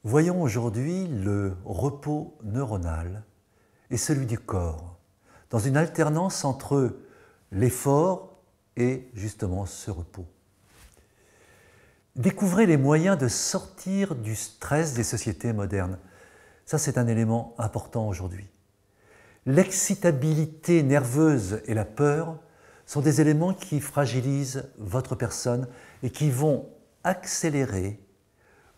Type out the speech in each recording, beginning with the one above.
Voyons aujourd'hui le repos neuronal et celui du corps, dans une alternance entre l'effort et justement ce repos. Découvrez les moyens de sortir du stress des sociétés modernes. Ça, c'est un élément important aujourd'hui. L'excitabilité nerveuse et la peur sont des éléments qui fragilisent votre personne et qui vont accélérer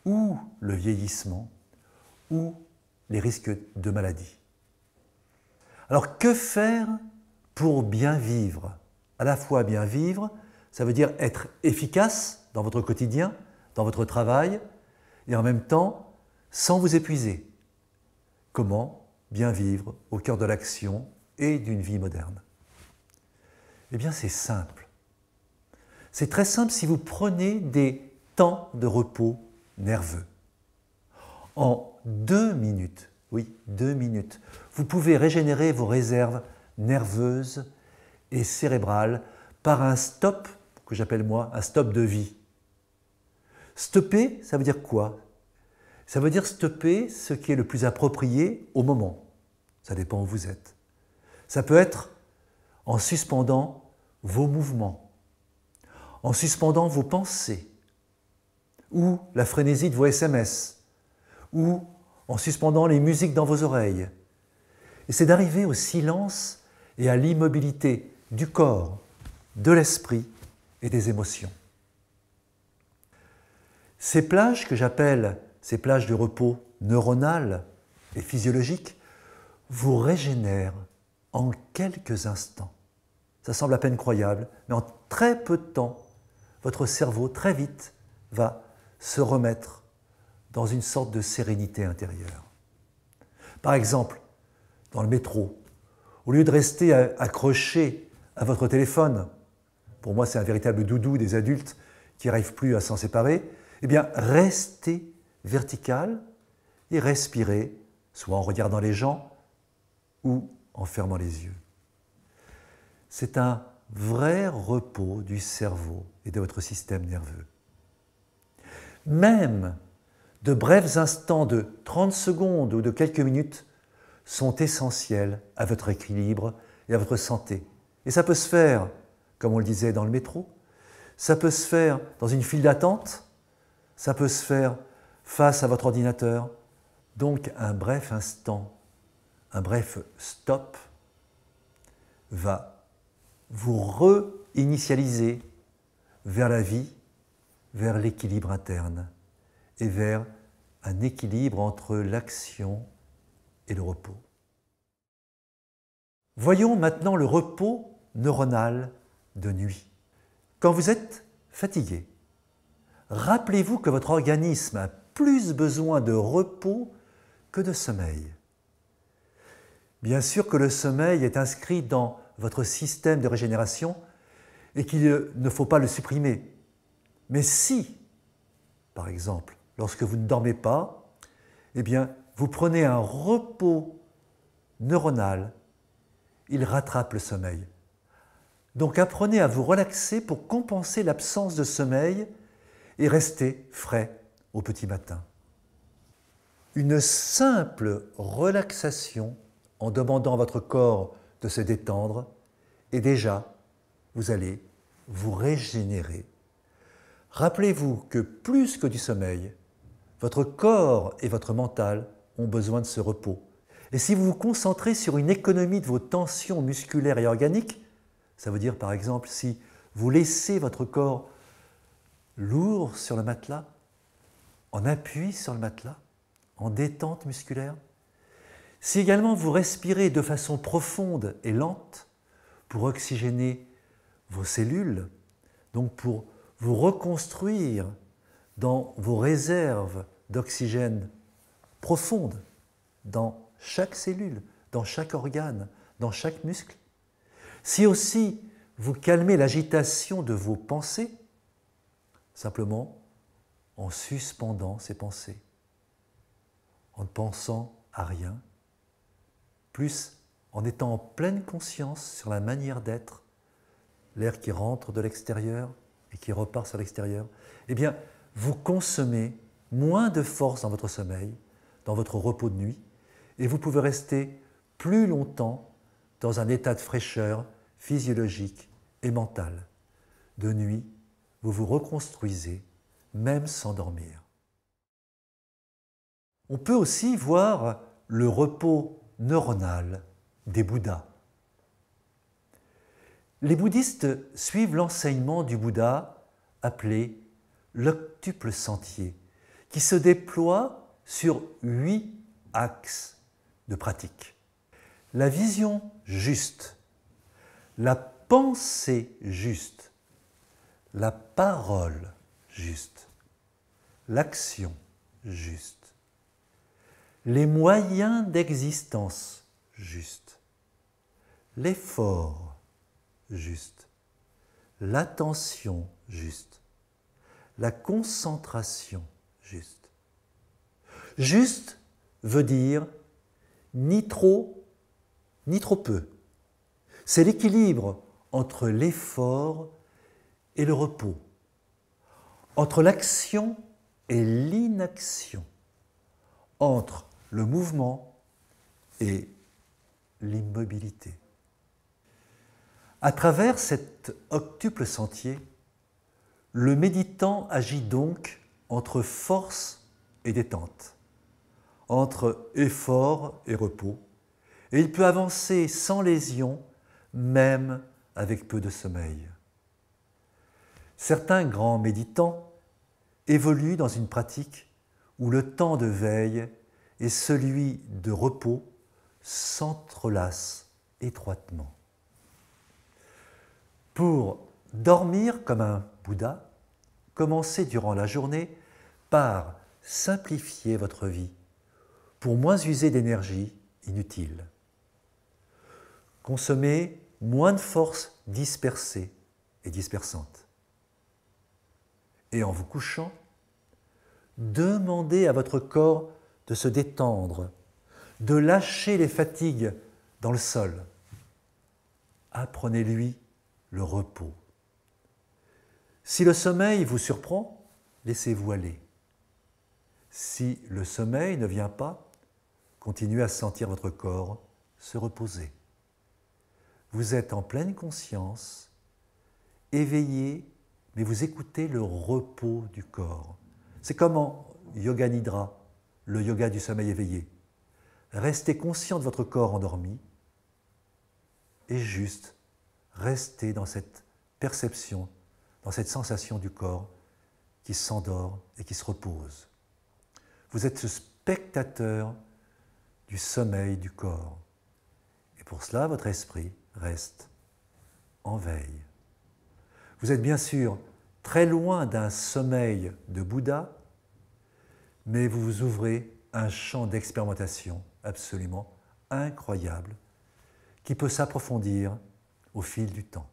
ou le vieillissement ou les risques de maladie. Alors que faire pour bien vivre? À la fois bien vivre, ça veut dire être efficace dans votre quotidien, dans votre travail, et en même temps sans vous épuiser. Comment bien vivre au cœur de l'action et d'une vie moderne? Eh bien c'est simple. C'est très simple si vous prenez des temps de repos nerveux. En 2 minutes, oui, 2 minutes, vous pouvez régénérer vos réserves nerveuses et cérébrales par un stop, que j'appelle moi un stop de vie. Stopper, ça veut dire quoi? Ça veut dire stopper ce qui est le plus approprié au moment. Ça dépend où vous êtes. Ça peut être en suspendant vos mouvements, en suspendant vos pensées, ou la frénésie de vos SMS, ou en suspendant les musiques dans vos oreilles. Et c'est d'arriver au silence et à l'immobilité du corps, de l'esprit et des émotions. Ces plages que j'appelle ces plages de repos neuronal et physiologique vous régénèrent en quelques instants. Ça semble à peine croyable, mais en très peu de temps, votre cerveau, très vite, va se remettre dans une sorte de sérénité intérieure. Par exemple, dans le métro, au lieu de rester accroché à votre téléphone, pour moi c'est un véritable doudou des adultes qui n'arrivent plus à s'en séparer, eh bien restez vertical et respirez, soit en regardant les gens ou en fermant les yeux. C'est un vrai repos du cerveau et de votre système nerveux. Même de brefs instants de 30 secondes ou de quelques minutes sont essentiels à votre équilibre et à votre santé. Et ça peut se faire, comme on le disait, dans le métro, ça peut se faire dans une file d'attente, ça peut se faire face à votre ordinateur. Donc un bref instant, un bref stop va vous réinitialiser vers la vie, vers l'équilibre interne et vers un équilibre entre l'action et le repos. Voyons maintenant le repos neuronal de nuit. Quand vous êtes fatigué, rappelez-vous que votre organisme a plus besoin de repos que de sommeil. Bien sûr que le sommeil est inscrit dans votre système de régénération et qu'il ne faut pas le supprimer. Mais si, par exemple, lorsque vous ne dormez pas, eh bien, vous prenez un repos neuronal, il rattrape le sommeil. Donc apprenez à vous relaxer pour compenser l'absence de sommeil et rester frais au petit matin. Une simple relaxation en demandant à votre corps de se détendre et déjà, vous allez vous régénérer. Rappelez-vous que plus que du sommeil, votre corps et votre mental ont besoin de ce repos. Et si vous vous concentrez sur une économie de vos tensions musculaires et organiques, ça veut dire par exemple si vous laissez votre corps lourd sur le matelas, en appui sur le matelas, en détente musculaire, si également vous respirez de façon profonde et lente pour oxygéner vos cellules, donc pour vous reconstruire dans vos réserves d'oxygène profondes, dans chaque cellule, dans chaque organe, dans chaque muscle. Si aussi vous calmez l'agitation de vos pensées, simplement en suspendant ces pensées, en ne pensant à rien, plus en étant en pleine conscience sur la manière d'être, l'air qui rentre de l'extérieur et qui repart sur l'extérieur, eh bien, vous consommez moins de force dans votre sommeil, dans votre repos de nuit, et vous pouvez rester plus longtemps dans un état de fraîcheur physiologique et mentale. De nuit, vous vous reconstruisez, même sans dormir. On peut aussi voir le repos neuronal des Bouddhas. Les bouddhistes suivent l'enseignement du Bouddha appelé l'octuple sentier, qui se déploie sur 8 axes de pratique. La vision juste, la pensée juste, la parole juste, l'action juste, les moyens d'existence justes, l'effort juste, l'attention juste, la concentration juste. Juste veut dire ni trop, ni trop peu. C'est l'équilibre entre l'effort et le repos, entre l'action et l'inaction, entre le mouvement et l'immobilité. À travers cet octuple sentier, le méditant agit donc entre force et détente, entre effort et repos, et il peut avancer sans lésion, même avec peu de sommeil. Certains grands méditants évoluent dans une pratique où le temps de veille et celui de repos s'entrelacent étroitement. Pour dormir comme un Bouddha, commencez durant la journée par simplifier votre vie pour moins user d'énergie inutile. Consommez moins de forces dispersées et dispersantes. Et en vous couchant, demandez à votre corps de se détendre, de lâcher les fatigues dans le sol. Apprenez-lui le repos. Si le sommeil vous surprend, laissez-vous aller. Si le sommeil ne vient pas, continuez à sentir votre corps se reposer. Vous êtes en pleine conscience, éveillé, mais vous écoutez le repos du corps. C'est comme en Yoga Nidra, le yoga du sommeil éveillé. Restez conscient de votre corps endormi et juste restez dans cette perception, dans cette sensation du corps qui s'endort et qui se repose. Vous êtes ce spectateur du sommeil du corps. Et pour cela, votre esprit reste en veille. Vous êtes bien sûr très loin d'un sommeil de Bouddha, mais vous vous ouvrez un champ d'expérimentation absolument incroyable qui peut s'approfondir au fil du temps.